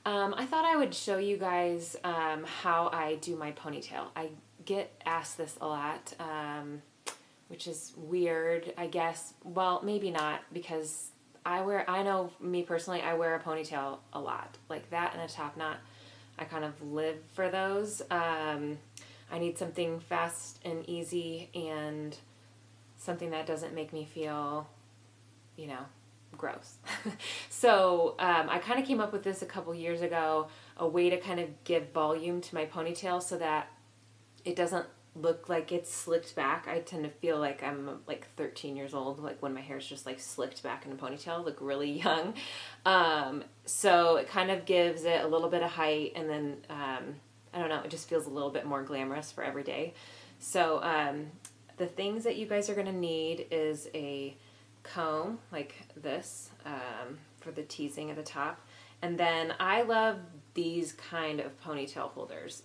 I thought I would show you guys how I do my ponytail. I get asked this a lot, which is weird, I guess. Well, maybe not, because I know me personally, I wear a ponytail a lot. Like that and a top knot, I kind of live for those. I need something fast and easy and something that doesn't make me feel, you know, gross. So I kind of came up with this a couple years ago, a way to kind of give volume to my ponytail so that it doesn't look like it's slicked back. I tend to feel like I'm like 13 years old, like when my hair is just like slicked back in a ponytail, look really young. So it kind of gives it a little bit of height, and then I don't know, it just feels a little bit more glamorous for every day. So the things that you guys are going to need is a comb like this for the teasing at the top, and then I love these kind of ponytail holders.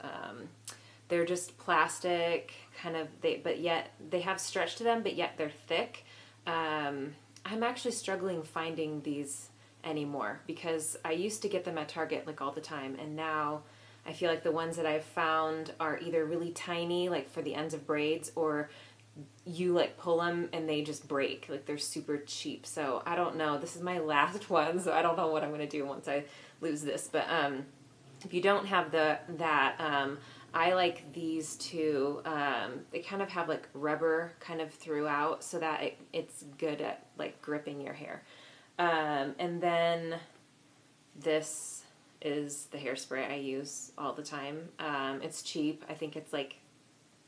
They're just plastic, kind of, but yet they have stretch to them, but yet they're thick. I'm actually struggling finding these anymore because I used to get them at Target like all the time, and now I feel like the ones that I've found are either really tiny, like for the ends of braids, or you like pull them and they just break, like they're super cheap. So I don't know, this is my last one, so I don't know what I'm going to do once I lose this. But if you don't have that, I like these two. They kind of have like rubber kind of throughout so that it's good at like gripping your hair. And then this is the hairspray I use all the time. It's cheap. I think it's like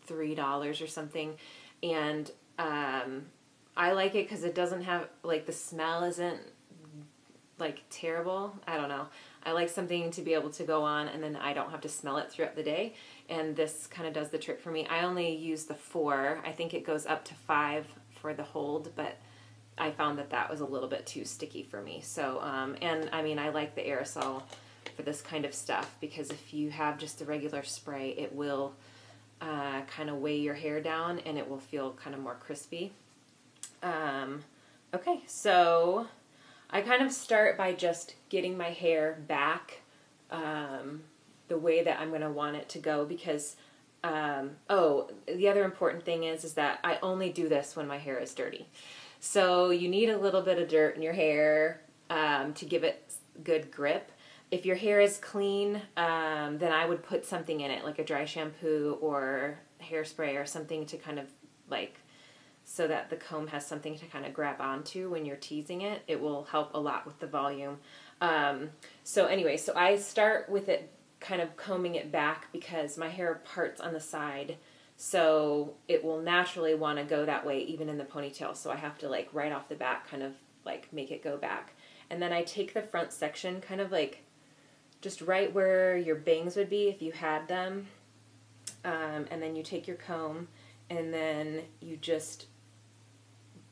$3 or something. And I like it because it doesn't have, like, the smell isn't like terrible. I don't know. I like something to be able to go on and then I don't have to smell it throughout the day. And this kind of does the trick for me. I only use the 4. I think it goes up to 5 for the hold, but I found that that was a little bit too sticky for me. So, and I mean, I like the aerosol for this kind of stuff because if you have just the regular spray, it will kind of weigh your hair down and it will feel kind of more crispy. Okay, so I kind of start by just getting my hair back the way that I'm going to want it to go because, oh, the other important thing is that I only do this when my hair is dirty. So you need a little bit of dirt in your hair to give it good grip. If your hair is clean, then I would put something in it, like a dry shampoo or hairspray or something to kind of like, so that the comb has something to kind of grab onto when you're teasing it. It will help a lot with the volume. So anyway, so I start with it kind of combing it back because my hair parts on the side, so it will naturally want to go that way even in the ponytail. So I have to like right off the bat kind of like make it go back. And then I take the front section kind of like just right where your bangs would be if you had them. And then you take your comb and then you just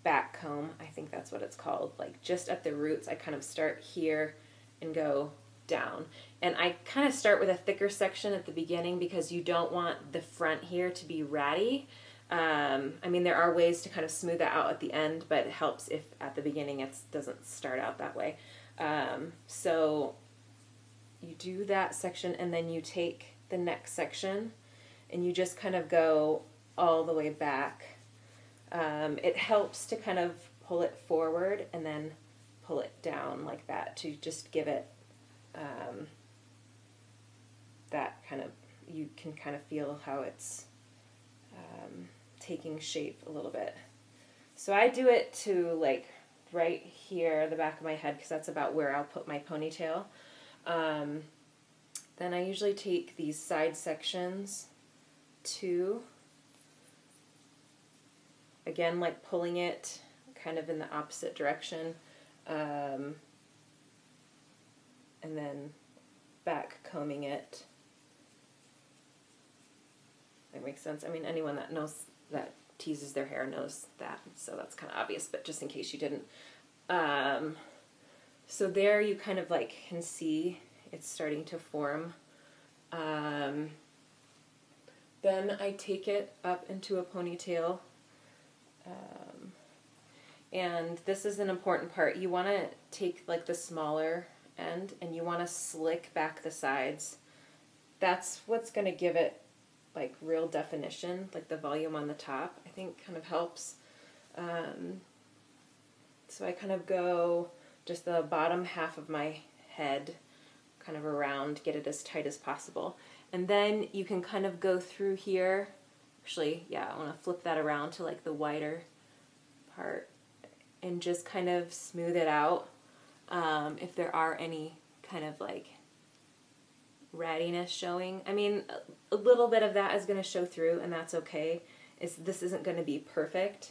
back comb, I think that's what it's called, like just at the roots. I kind of start here and go down. And I kind of start with a thicker section at the beginning because you don't want the front here to be ratty. I mean, there are ways to kind of smooth that out at the end, but it helps if at the beginning it doesn't start out that way. So you do that section and then you take the next section and you just kind of go all the way back. It helps to kind of pull it forward and then pull it down like that to just give it that kind of, you can kind of feel how it's taking shape a little bit. So I do it to like right here, the back of my head, because that's about where I'll put my ponytail. Then I usually take these side sections too. Again, like pulling it kind of in the opposite direction. And then back combing it. That makes sense. I mean, anyone that knows, that teases their hair knows that, so that's kind of obvious, but just in case you didn't. So there you kind of like can see it's starting to form. Then I take it up into a ponytail. And this is an important part. You want to take like the smaller end, and you want to slick back the sides. That's what's going to give it like real definition, like the volume on the top, I think kind of helps. So I kind of go just the bottom half of my head kind of around, get it as tight as possible. And then you can kind of go through here. Actually, yeah, I want to flip that around to like the wider part and just kind of smooth it out. If there are any kind of like rattiness showing. I mean, a little bit of that is going to show through, and that's okay. This isn't going to be perfect,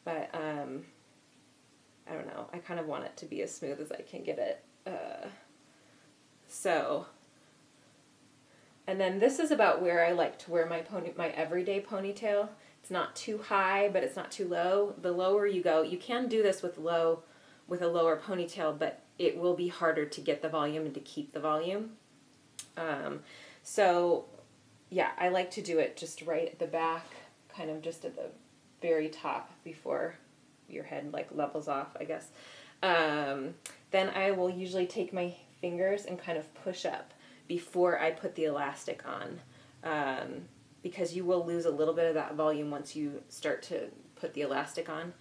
but I don't know. I kind of want it to be as smooth as I can get it. And then this is about where I like to wear my everyday ponytail. It's not too high, but it's not too low. The lower you go, you can do this with a lower ponytail, but it will be harder to get the volume and to keep the volume. So yeah, I like to do it just right at the back, kind of just at the very top before your head like levels off, I guess. Then I will usually take my fingers and kind of push up before I put the elastic on, because you will lose a little bit of that volume once you start to put the elastic on.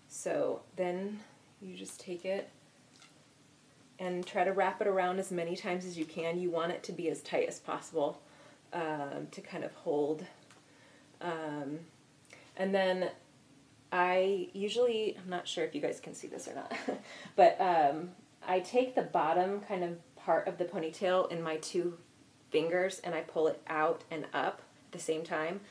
So then you just take it and try to wrap it around as many times as you can. You want it to be as tight as possible to kind of hold. And then I usually, I'm not sure if you guys can see this or not, but I take the bottom kind of part of the ponytail in my two fingers and I pull it out and up at the same time.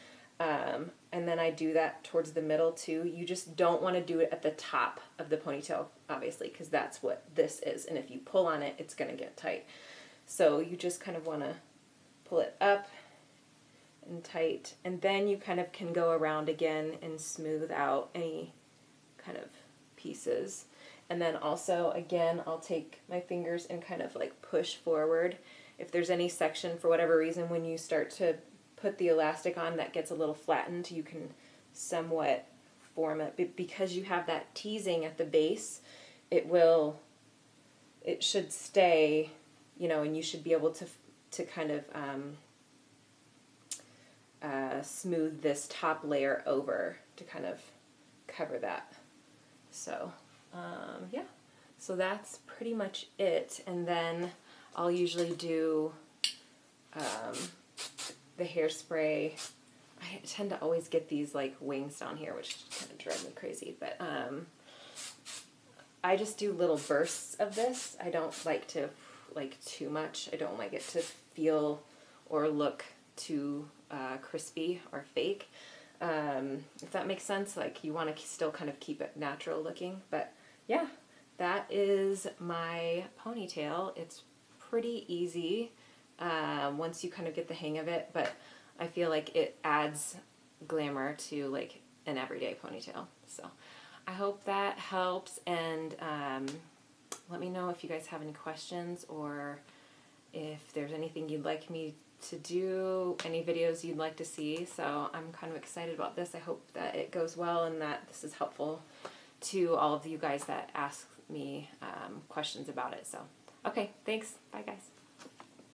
And then I do that towards the middle too. You just don't want to do it at the top of the ponytail, obviously, because that's what this is. And if you pull on it, it's going to get tight. So you just kind of want to pull it up and tight. And then you kind of can go around again and smooth out any kind of pieces. And then also, again, I'll take my fingers and kind of like push forward. If there's any section, for whatever reason, when you start to put the elastic on that gets a little flattened, you can somewhat form it. But because you have that teasing at the base, it should stay, you know, and you should be able to kind of smooth this top layer over to kind of cover that. So yeah, so that's pretty much it. And then I'll usually do the hairspray. I tend to always get these like wings down here, which kind of drive me crazy, but I just do little bursts of this. I don't like to like too much. I don't like it to feel or look too crispy or fake. If that makes sense, like you want to still kind of keep it natural looking. But yeah, that is my ponytail. It's pretty easy once you kind of get the hang of it, but I feel like it adds glamour to like an everyday ponytail. So I hope that helps, and let me know if you guys have any questions or if there's anything you'd like me to do, any videos you'd like to see. So I'm kind of excited about this. I hope that it goes well and that this is helpful to all of you guys that ask me questions about it. So, okay, thanks. Bye, guys.